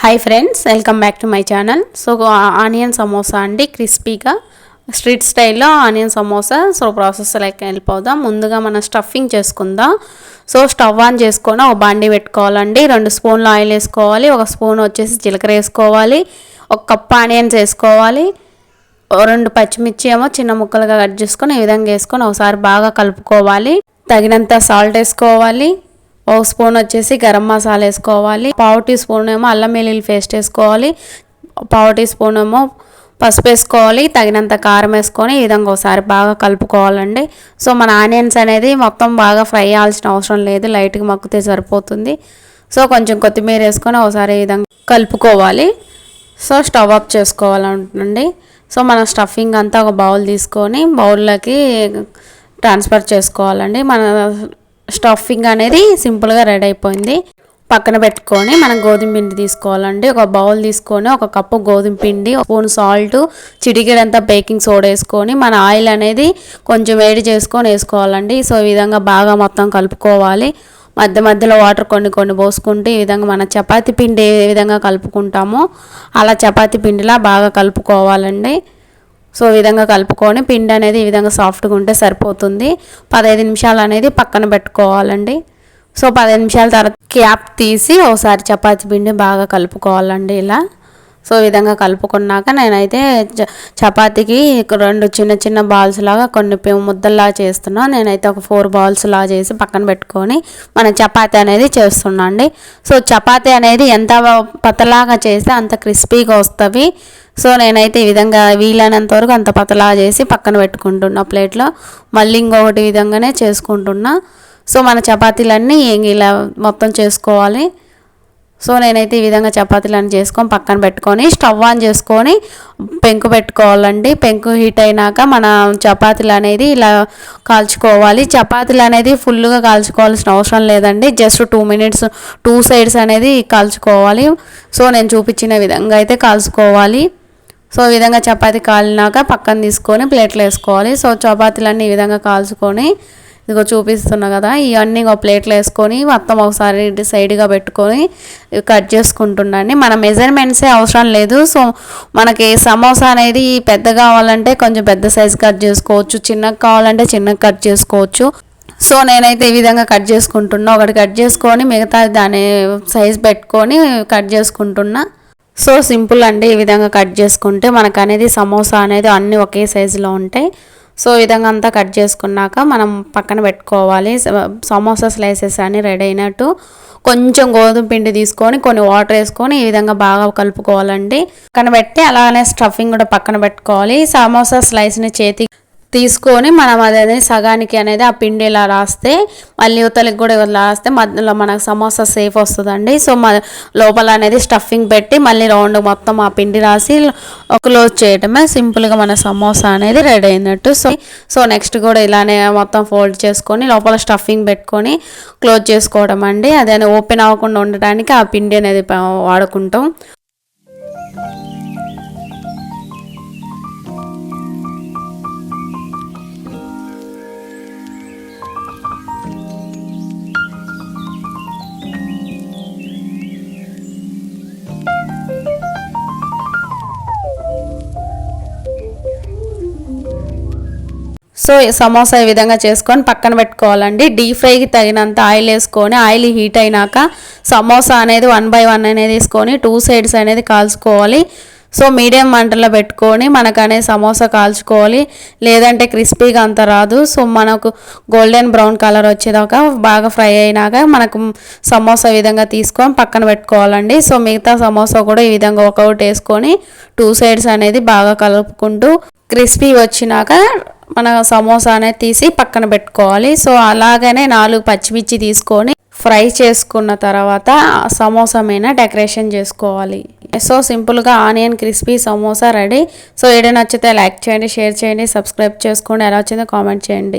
Hi friends, welcome back to my channel. So onion samosa అండి, క్రిస్పీగా street స్టైల్లో onion samosa. So ప్రాసెస్లోకి వెళ్ళిపోదాం. ముందుగా మనం స్టఫింగ్ చేసుకుందాం. సో స్టవ్ ఆన్ చేసుకొని ఒక బాండీ పెట్టుకోవాలండి. 2 స్పూన్లు ఆయిల్ వేసుకోవాలి. 1 స్పూన్ వచ్చేసి జీలకర్ర వేసుకోవాలి. 1 కప్ ఆనియన్స్ వేసుకోవాలి. 2 పచ్చిమిర్చి ఏమో చిన్న ముక్కలుగా కట్ చేసుకొని ఈ విధంగా వేసుకొని ఒకసారి బాగా కలుపుకోవాలి. తగినంత సాల్ట్ వేసుకోవాలి. 1 స్పూన్ వచ్చేసి గరం మసాలా వేసుకోవాలి. 1/2 టీ స్పూన్ ఏమో అల్లం వెల్లుల్లి పేస్ట్ వేసుకోవాలి. 1/2 టీ స్పూన్ ఏమో పసుపు వేసుకోవాలి. తగినంత కారం వేసుకొని ఈ విధంగా ఒకసారి బాగా కలుపుకోవాలండి. సో మన ఆనియన్స్ అనేది మొత్తం బాగా ఫ్రై అవ్వాల్సిన అవసరం లేదు, లైట్గా మగ్గితే సరిపోతుంది. సో కొంచెం కొత్తిమీర వేసుకొని ఒకసారి ఈ విధంగా కలుపుకోవాలి. సో స్టవ్ ఆఫ్ చేసుకోవాలండి. సో మన స్టఫింగ్ అంతా ఒక బౌల్ తీసుకొని బౌల్లోకి ట్రాన్స్ఫర్ చేసుకోవాలండి. మన స్టఫింగ్ అనేది సింపుల్గా రెడీ అయిపోయింది. పక్కన పెట్టుకొని మనం గోధుమ పిండి తీసుకోవాలండి. ఒక బౌల్ తీసుకొని 1 కప్పు గోధుమ పిండి, 1 స్పూన్ సాల్ట్, చిటికెడంతా బేకింగ్ సోడా వేసుకొని మన ఆయిల్ అనేది కొంచెం వేడి చేసుకొని వేసుకోవాలండి. సో ఈ విధంగా బాగా మొత్తం కలుపుకోవాలి. మధ్య మధ్యలో వాటర్ కొన్ని పోసుకుంటూ ఈ విధంగా మన చపాతీ పిండి ఏ విధంగా కలుపుకుంటామో అలా చపాతీ పిండిలా బాగా కలుపుకోవాలండి. సో ఈ విధంగా కలుపుకొని పిండి అనేది ఈ విధంగా సాఫ్ట్గా ఉంటే సరిపోతుంది. 15 నిమిషాలు అనేది పక్కన పెట్టుకోవాలండి. సో 15 నిమిషాల తర్వాత క్యాప్ తీసి ఒకసారి చపాతీ పిండి బాగా కలుపుకోవాలండి ఇలా. సో ఈ విధంగా కలుపుకున్నాక నేనైతే చపాతీకి 2 చిన్న చిన్న బాల్స్ లాగా కొన్ని ముద్దల్లా చేస్తున్నాను. నేనైతే ఒక 4 బాల్స్ లాగా చేసి పక్కన పెట్టుకొని మన చపాతీ అనేది చేస్తున్నాను అండి. సో చపాతీ అనేది ఎంత పతలాగా చేస్తే అంత క్రిస్పీగా వస్తుంది. సో నేనైతే ఈ విధంగా వీలైనంత వరకు అంత పతలా చేసి పక్కన పెట్టుకుంటున్నా ప్లేట్లో. మళ్ళీ ఇంకొకటి విధంగానే చేసుకుంటున్నా. సో మన చపాతీలన్నీ ఇలా మొత్తం చేసుకోవాలి. సో నేనైతే ఈ విధంగా చపాతీలన్నీ చేసుకొని పక్కన పెట్టుకొని స్టవ్ ఆన్ చేసుకొని పెంకు పెట్టుకోవాలండి. పెంకు హీట్ అయినాక మన చపాతీలు అనేది ఇలా కాల్చుకోవాలి. చపాతీలు అనేది ఫుల్గా కాల్చుకోవాల్సిన అవసరం లేదండి. జస్ట్ 2 మినిట్స్ 2 సైడ్స్ అనేది కాల్చుకోవాలి. సో నేను చూపించిన విధంగా అయితే కాల్చుకోవాలి. సో ఈ విధంగా చపాతీ కాలినాక పక్కన తీసుకొని ప్లేట్లో వేసుకోవాలి. సో చపాతీలన్నీ ఈ విధంగా కాల్చుకొని ఇదిగో చూపిస్తున్నా కదా, ఇవన్నీ ఒక ప్లేట్లో వేసుకొని మొత్తం ఒకసారి సైడ్గా పెట్టుకొని కట్ చేసుకుంటున్నాండి. మన మెజర్మెంట్సే అవసరం లేదు. సో మనకి సమోసా అనేది పెద్దగా కావాలంటే కొంచెం పెద్ద సైజు కట్ చేసుకోవచ్చు, చిన్నగా కావాలంటే చిన్నగా కట్ చేసుకోవచ్చు. సో నేనైతే ఈ విధంగా కట్ చేసుకుంటున్నా. ఒకటి కట్ చేసుకొని మిగతా దాని సైజు పెట్టుకొని కట్ చేసుకుంటున్నా. సో సింపుల్ అండి. ఈ విధంగా కట్ చేసుకుంటే మనకు అనేది సమోసా అనేది అన్నీ ఒకే సైజులో ఉంటాయి. సో ఈ విధంగా అంతా కట్ చేసుకున్నాక మనం పక్కన పెట్టుకోవాలి. సమోసా స్లైసెస్ అన్నీ రెడీ అయినట్టు కొంచెం గోధుమ పిండి తీసుకొని కొన్ని వాటర్ వేసుకొని ఈ విధంగా బాగా కలుపుకోవాలండి. పక్కన పెట్టి అలానే స్టఫింగ్ కూడా పక్కన పెట్టుకోవాలి. సమోసా స్లైస్ని చేతి తీసుకొని మనం అదే సగానికి అనేది ఆ పిండి ఇలా రాస్తే మళ్ళీ యువతలకి కూడా రాస్తే మధ్యలో మనకు సమోసా సేఫ్ వస్తుందండి. సో లోపల అనేది స్టఫింగ్ పెట్టి మళ్ళీ రౌండ్ మొత్తం ఆ పిండి రాసి క్లోజ్ చేయటమే సింపుల్గా మన సమోసా అనేది రెడీ అయినట్టు. సో నెక్స్ట్ కూడా ఇలానే మొత్తం ఫోల్డ్ చేసుకొని లోపల స్టఫింగ్ పెట్టుకొని క్లోజ్ చేసుకోవడం అండి. అదే ఓపెన్ అవ్వకుండా ఉండటానికి ఆ పిండి అనేది వాడుకుంటాం. సో సమోసా ఈ విధంగా చేసుకొని పక్కన పెట్టుకోవాలండి. డీప్ ఫ్రైకి తగినంత ఆయిల్ వేసుకొని ఆయిల్ హీట్ అయినాక సమోసా అనేది 1 by 1 అనేది వేసుకొని 2 సైడ్స్ అనేది కాల్చుకోవాలి. సో మీడియం మంటలో పెట్టుకొని మనకు అనేది సమోసా కాల్చుకోవాలి, లేదంటే క్రిస్పీగా అంత రాదు. సో మనకు గోల్డెన్ బ్రౌన్ కలర్ వచ్చేదాకా బాగా ఫ్రై అయినాక మనకు సమోసా ఈ విధంగా తీసుకొని పక్కన పెట్టుకోవాలండి. సో మిగతా సమోసా కూడా ఈ విధంగా ఒకటి వేసుకొని 2 సైడ్స్ అనేది బాగా కలుపుకుంటూ క్రిస్పీ వచ్చినాక మన సమోసా అనేది తీసి పక్కన పెట్టుకోవాలి. సో అలాగనే 4 పచ్చిమిర్చి తీసుకొని ఫ్రై చేసుకున్న తర్వాత సమోసా మీద డెకరేషన్ చేసుకోవాలి. సో సింపుల్గా onion crispy samosa ready. So video నచ్చితే లైక్ చేయండి, షేర్ చేయండి, సబ్స్క్రైబ్ చేసుకోండి. ఎలా వచ్చిందో కామెంట్ చేయండి.